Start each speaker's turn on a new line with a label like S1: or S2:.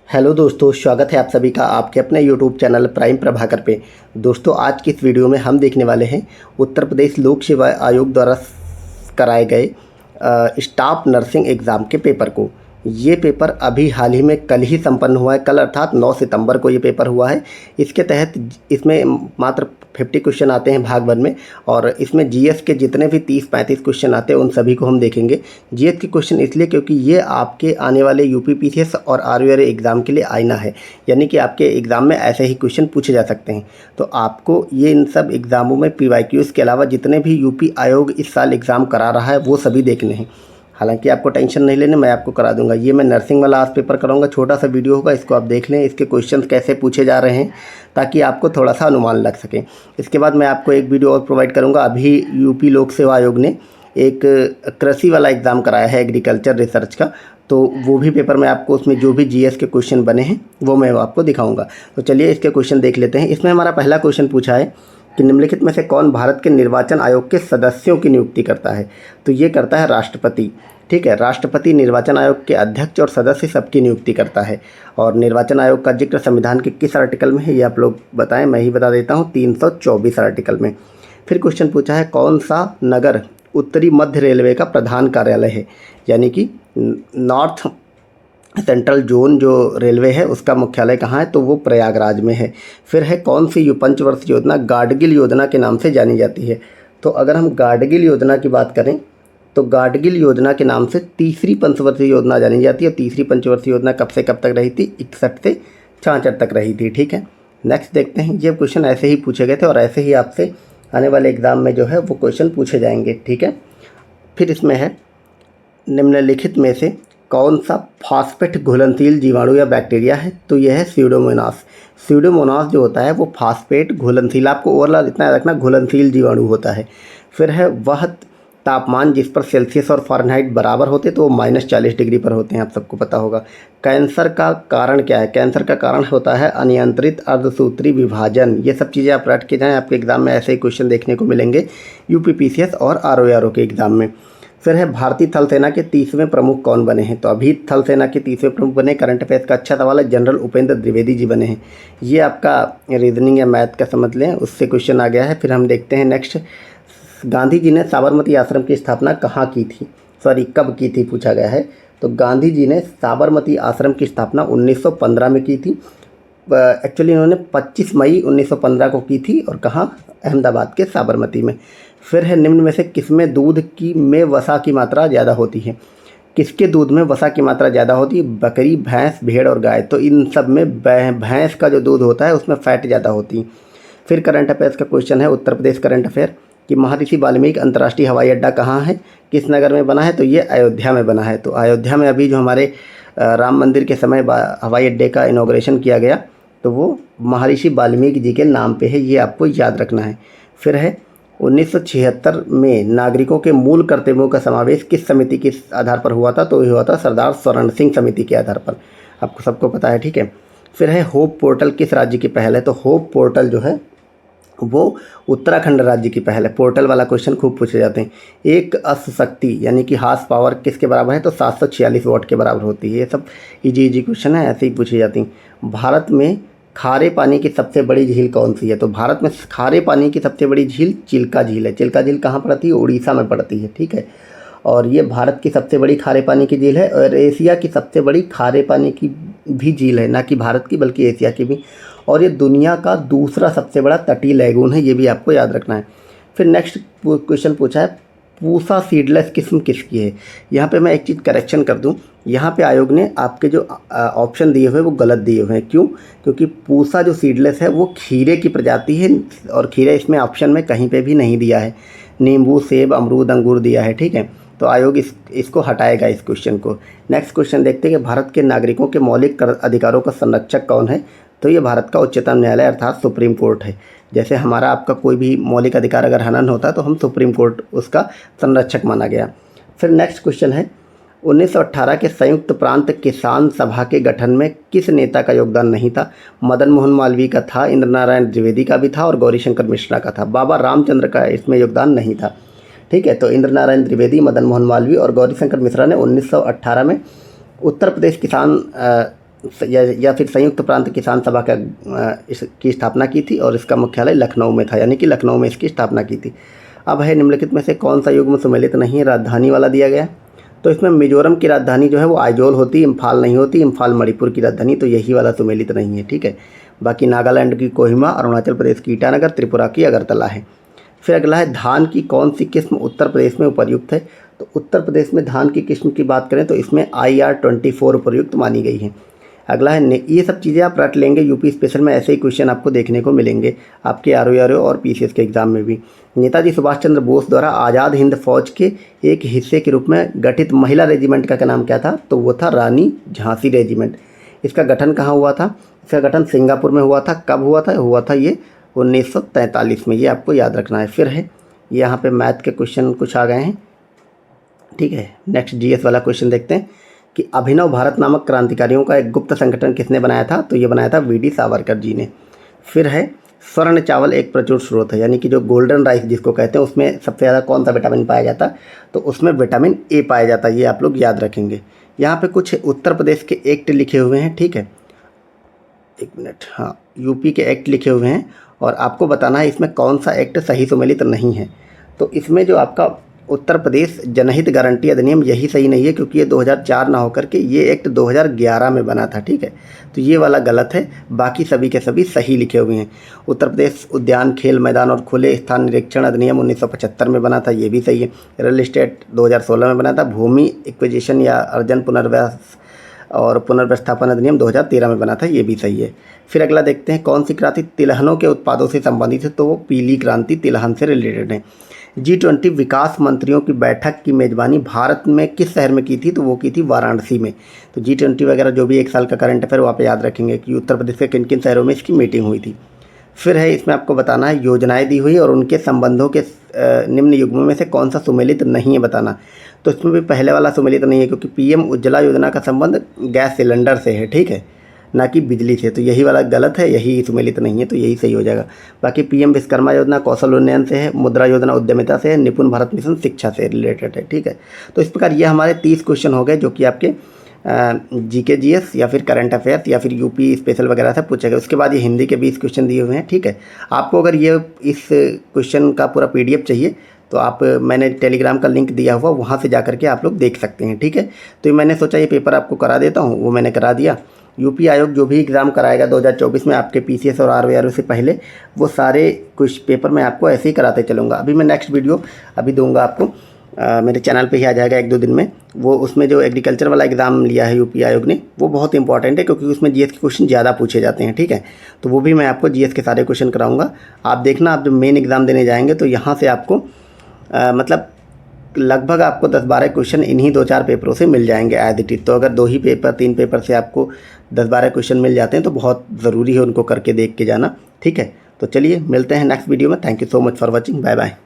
S1: Hello दोस्तों, स्वागत है आप सभी का आपके अपने यूट्यूब चैनल प्राइम प्रभाकर पे। दोस्तों, आज की इस वीडियो में हम देखने वाले हैं उत्तर प्रदेश लोक सेवा आयोग द्वारा कराए गए स्टाफ नर्सिंग एग्ज़ाम के पेपर को। ये पेपर अभी हाल ही में कल ही संपन्न हुआ है। कल अर्थात 9 सितंबर को ये पेपर हुआ है। इसके तहत इसमें मात्र 50 क्वेश्चन आते हैं भाग 1 में, और इसमें जीएस के जितने भी 30-35 क्वेश्चन आते हैं उन सभी को हम देखेंगे। जीएस के क्वेश्चन इसलिए क्योंकि ये आपके आने वाले यूपीपीसीएस और आरयूआरए एग्ज़ाम के लिए आईना है, यानी कि आपके एग्ज़ाम में ऐसे ही क्वेश्चन पूछे जा सकते हैं। तो आपको ये इन सब एग्ज़ामों में पीवाईक्यूज़ के अलावा जितने भी यूपी आयोग इस साल एग्ज़ाम करा रहा है वो सभी देखने हैं। हालांकि आपको टेंशन नहीं लेने, मैं आपको करा दूंगा। ये मैं नर्सिंग वाला आज पेपर कराऊंगा, छोटा सा वीडियो होगा, इसको आप देख लें, इसके क्वेश्चंस कैसे पूछे जा रहे हैं ताकि आपको थोड़ा सा अनुमान लग सके। इसके बाद मैं आपको एक वीडियो और प्रोवाइड करूंगा। अभी यूपी लोक सेवा आयोग ने एक कृषि वाला एग्ज़ाम कराया है, एग्रीकल्चर रिसर्च का, तो वो भी पेपर में आपको उसमें जो भी जीएस के क्वेश्चन बने हैं वो मैं आपको दिखाऊँगा। तो चलिए इसके क्वेश्चन देख लेते हैं। इसमें हमारा पहला क्वेश्चन पूछा है कि निम्नलिखित में से कौन भारत के निर्वाचन आयोग के सदस्यों की नियुक्ति करता है। तो ये करता है राष्ट्रपति। ठीक है, राष्ट्रपति निर्वाचन आयोग के अध्यक्ष और सदस्य सबकी नियुक्ति करता है। और निर्वाचन आयोग का जिक्र संविधान के किस आर्टिकल में है ये आप लोग बताएं, मैं ही बता देता हूँ, 324 आर्टिकल में। फिर क्वेश्चन पूछा है कौन सा नगर उत्तरी मध्य रेलवे का प्रधान कार्यालय है, यानी कि नॉर्थ सेंट्रल जोन जो रेलवे है उसका मुख्यालय कहाँ है, तो वो प्रयागराज में है। फिर है कौन सी पंचवर्षीय योजना गाडगिल योजना के नाम से जानी जाती है। तो अगर हम गाडगिल योजना की बात करें तो गाडगिल योजना के नाम से तीसरी पंचवर्षीय योजना जानी जाती है। तीसरी पंचवर्षीय योजना कब से कब तक रही थी? 61 से 66 तक रही थी। ठीक है, नेक्स्ट देखते हैं। ये क्वेश्चन ऐसे ही पूछे गए थे और ऐसे ही आपसे आने वाले एग्ज़ाम में जो है वो क्वेश्चन पूछे जाएंगे। ठीक है, फिर इसमें है निम्नलिखित में से कौन सा फास्फेट घुलनशील जीवाणु या बैक्टीरिया है। तो यह है स्यूडोमोनास। स्यूडोमोनास जो होता है वो फास्फेट घुलनशील, आपको ओवरऑल इतना रखना, घुलनशील जीवाणु होता है। फिर है वह तापमान जिस पर सेल्सियस और फ़ारेनहाइट बराबर होते तो वो -40 डिग्री पर होते हैं, आप सबको पता होगा। कैंसर का कारण क्या है? कैंसर का कारण होता है अनियंत्रित अर्धसूत्री विभाजन। ये सब चीज़ें आप रट के जाएँ, आपके एग्ज़ाम में ऐसे ही क्वेश्चन देखने को मिलेंगे यूपीपीसीएस और आरओआरओ के एग्ज़ाम में। फिर है भारतीय थल सेना के 30वें प्रमुख कौन बने हैं। तो अभी थल सेना के 30वें प्रमुख बने, करंट अफेयर्स का अच्छा सवाल है, जनरल उपेंद्र द्विवेदी जी बने हैं। ये आपका रीजनिंग या मैथ का समझ लें, उससे क्वेश्चन आ गया है। फिर हम देखते हैं नेक्स्ट, गांधी जी ने साबरमती आश्रम की स्थापना कहाँ की थी, कब की थी पूछा गया है। तो गांधी जी ने साबरमती आश्रम की स्थापना 1915 में की थी। एक्चुअली इन्होंने 25 मई 1915 को की थी, और कहाँ? अहमदाबाद के साबरमती में। फिर है निम्न में से किसमें दूध की में वसा की मात्रा ज़्यादा होती है। किसके दूध में वसा की मात्रा ज़्यादा होती है? बकरी, भैंस, भेड़ और गाय। तो इन सब में भैंस का जो दूध होता है उसमें फैट ज़्यादा होती है। फिर करंट अफेयर्स का क्वेश्चन है, उत्तर प्रदेश करंट अफेयर, कि महर्षि वाल्मीकि अंतर्राष्ट्रीय हवाई अड्डा कहाँ है, किस नगर में बना है। तो ये अयोध्या में बना है। तो अयोध्या में अभी जो हमारे राम मंदिर के समय हवाई अड्डे का इनॉग्रेशन किया गया तो वो महर्षि वाल्मीकि जी के नाम पे है, ये आपको याद रखना है। फिर है 1976 में नागरिकों के मूल कर्तव्यों का समावेश किस समिति के आधार पर हुआ था। तो ये हुआ था सरदार स्वर्ण सिंह समिति के आधार पर, आपको सबको पता है। ठीक है, फिर है होप पोर्टल किस राज्य की पहल है। तो होप पोर्टल जो है वो उत्तराखंड राज्य की पहल है। पोर्टल वाला क्वेश्चन खूब पूछे जाते हैं। एक अश्व शक्ति यानी कि हार्स पावर किसके बराबर है। तो 746 वाट के बराबर होती है। ये सब इजी क्वेश्चन है, ऐसे ही पूछी जाती हैं। भारत में खारे पानी की सबसे बड़ी झील कौन सी है। तो भारत में खारे पानी की सबसे बड़ी झील चिल्का झील है। चिल्का झील कहाँ पड़ती है? उड़ीसा में पड़ती है। ठीक है, और ये भारत की सबसे बड़ी खारे पानी की झील है, और एशिया की सबसे बड़ी खारे पानी की भी झील है, ना कि भारत की बल्कि एशिया की भी। और ये दुनिया का दूसरा सबसे बड़ा तटीय लैगून है, ये भी आपको याद रखना है। फिर नेक्स्ट क्वेश्चन पूछा है पूसा सीडलेस किस्म किसकी है। यहाँ पे मैं एक चीज़ करेक्शन कर दूँ, यहाँ पे आयोग ने आपके जो ऑप्शन दिए हुए वो गलत दिए हुए हैं। क्यों? क्योंकि पूसा जो सीडलेस है वो खीरे की प्रजाति है, और खीरे इसमें ऑप्शन में कहीं पे भी नहीं दिया है। नींबू, सेब, अमरूद, अंगूर दिया है। ठीक है, तो आयोग इसको हटाएगा, इस क्वेश्चन को। नेक्स्ट क्वेश्चन देखते हैं कि भारत के नागरिकों के मौलिक अधिकारों का संरक्षक कौन है। तो ये भारत का उच्चतम न्यायालय अर्थात सुप्रीम कोर्ट है। जैसे हमारा आपका कोई भी मौलिक अधिकार अगर हनन होता है तो हम सुप्रीम कोर्ट उसका संरक्षक माना गया। फिर नेक्स्ट क्वेश्चन है 1918 के संयुक्त प्रांत किसान सभा के गठन में किस नेता का योगदान नहीं था। मदन मोहन मालवीय का था, इंद्र नारायण द्विवेदी का भी था, और गौरीशंकर मिश्रा का था। बाबा रामचंद्र का इसमें योगदान नहीं था। ठीक है, तो इंद्र नारायण द्विवेदी, मदन मोहन मालवीय और गौरीशंकर मिश्रा ने 1918 में उत्तर प्रदेश किसान या फिर संयुक्त प्रांत किसान सभा का इसकी स्थापना की थी और इसका मुख्यालय लखनऊ में था, यानी कि लखनऊ में इसकी स्थापना की थी। अब है निम्नलिखित में से कौन सा युग्म सम्मिलित नहीं है, राजधानी वाला दिया गया। तो इसमें मिजोरम की राजधानी जो है वो आइजोल होती है, इम्फाल नहीं होती, इम्फाल मणिपुर की राजधानी, तो यही वाला सम्मिलित नहीं है, ठीक है। बाकी नागालैंड की कोहिमा, अरुणाचल प्रदेश की ईटानगर, त्रिपुरा की अगरतला है। फिर अगला है धान की कौन सी किस्म उत्तर प्रदेश में उपर्युक्त है। तो उत्तर प्रदेश में धान की किस्म की बात करें तो इसमें IR-24 उपर्युक्त मानी गई है। अगला है, ये सब चीज़ें आप रट लेंगे, यूपी स्पेशल में ऐसे ही क्वेश्चन आपको देखने को मिलेंगे आपके RO और PCS के एग्जाम में भी। नेताजी सुभाष चंद्र बोस द्वारा आज़ाद हिंद फौज के एक हिस्से के रूप में गठित महिला रेजिमेंट का नाम क्या था, तो वो था रानी झांसी रेजिमेंट। इसका गठन कहाँ हुआ था, इसका गठन सिंगापुर में हुआ था। कब हुआ था ये 1943 में, ये आपको याद रखना है। फिर है यहाँ पे मैथ के क्वेश्चन कुछ आ गए हैं, ठीक है। नेक्स्ट GS वाला क्वेश्चन देखते हैं कि अभिनव भारत नामक क्रांतिकारियों का एक गुप्त संगठन किसने बनाया था, तो ये बनाया था VD सावरकर जी ने। फिर है स्वर्ण चावल एक प्रचुर स्रोत है, यानी कि जो गोल्डन राइस जिसको कहते हैं उसमें सबसे ज़्यादा कौन सा विटामिन पाया जाता, तो उसमें विटामिन A पाया जाता है, ये आप लोग याद रखेंगे। यहाँ पे कुछ उत्तर प्रदेश के एक्ट लिखे हुए हैं, ठीक है, एक मिनट, हाँ, यूपी के एक्ट लिखे हुए हैं और आपको बताना है इसमें कौन सा एक्ट सही सम्मिलित नहीं है। तो इसमें जो आपका उत्तर प्रदेश जनहित गारंटी अधिनियम यही सही नहीं है, क्योंकि ये 2004 ना होकर के ये एक्ट 2011 में बना था, ठीक है। तो ये वाला गलत है, बाकी सभी के सभी सही लिखे हुए हैं। उत्तर प्रदेश उद्यान, खेल मैदान और खुले स्थान निरीक्षण अधिनियम 1975 में बना था, ये भी सही है। रियल एस्टेट 2016 में बना था। भूमि एक्विजिशन या अर्जन पुनर्वास और पुनर्व्यवस्थापन अधिनियम 2013 में बना था, ये भी सही है। फिर अगला देखते हैं कौन सी क्रांति तिलहनों के उत्पादों से संबंधित है, तो वो पीली क्रांति तिलहन से रिलेटेड है। G20 विकास मंत्रियों की बैठक की मेज़बानी भारत में किस शहर में की थी, तो वो की थी वाराणसी में। तो G20 वगैरह जो भी एक साल का करंट अफेयर वो आप याद रखेंगे कि उत्तर प्रदेश के किन किन शहरों में इसकी मीटिंग हुई थी। फिर है इसमें आपको बताना है योजनाएं दी हुई और उनके संबंधों के निम्न युग्मों में से कौन सा सुमेलित नहीं है बताना। तो इसमें भी पहले वाला सुमेलित नहीं है, क्योंकि PM उज्ज्वला योजना का संबंध गैस सिलेंडर से है, ठीक है, ना कि बिजली से। तो यही वाला गलत है, यही सुमेलित नहीं है, तो यही सही हो जाएगा। बाकी PM विश्वकर्मा योजना कौशल उन्नयन से है, मुद्रा योजना उद्यमिता से है, निपुण भारत मिशन शिक्षा से रिलेटेड है, ठीक है। तो इस प्रकार ये हमारे 30 क्वेश्चन हो गए जो कि आपके GK GS या फिर करंट अफेयर्स या फिर यूपी स्पेशल वगैरह से पूछे गए। उसके बाद ये हिंदी के 20 क्वेश्चन दिए हुए हैं, ठीक है। आपको अगर ये इस क्वेश्चन का पूरा PDF चाहिए तो आप, मैंने टेलीग्राम का लिंक दिया हुआ, वहाँ से जा करके आप लोग देख सकते हैं, ठीक है। तो मैंने सोचा ये पेपर आपको करा देता हूँ, वो मैंने करा दिया। यूपी आयोग जो भी एग्ज़ाम कराएगा 2024 में आपके PCS और RO से पहले, वो सारे कुछ पेपर मैं आपको ऐसे ही कराते चलूँगा। अभी मैं नेक्स्ट वीडियो अभी दूंगा आपको, मेरे चैनल पे ही आ जाएगा 1-2 दिन में। वो उसमें जो एग्रीकल्चर वाला एग्ज़ाम लिया है यूपी आयोग ने, वो बहुत इंपॉर्टेंट है, क्योंकि उसमें GS के क्वेश्चन ज़्यादा पूछे जाते हैं, ठीक है। तो वो भी मैं आपको GS के सारे क्वेश्चन कराऊंगा। आप देखना, आप जब मेन एग्ज़ाम देने जाएंगे तो यहाँ से आपको मतलब लगभग आपको 10-12 क्वेश्चन इन्हीं 2-4 पेपरों से मिल जाएंगे एज इट इज़। तो अगर 2 ही पेपर 3 पेपर से आपको 10-12 क्वेश्चन मिल जाते हैं तो बहुत ज़रूरी है उनको करके देख के जाना, ठीक है। तो चलिए मिलते हैं नेक्स्ट वीडियो में। Thank you so much for watching, bye bye.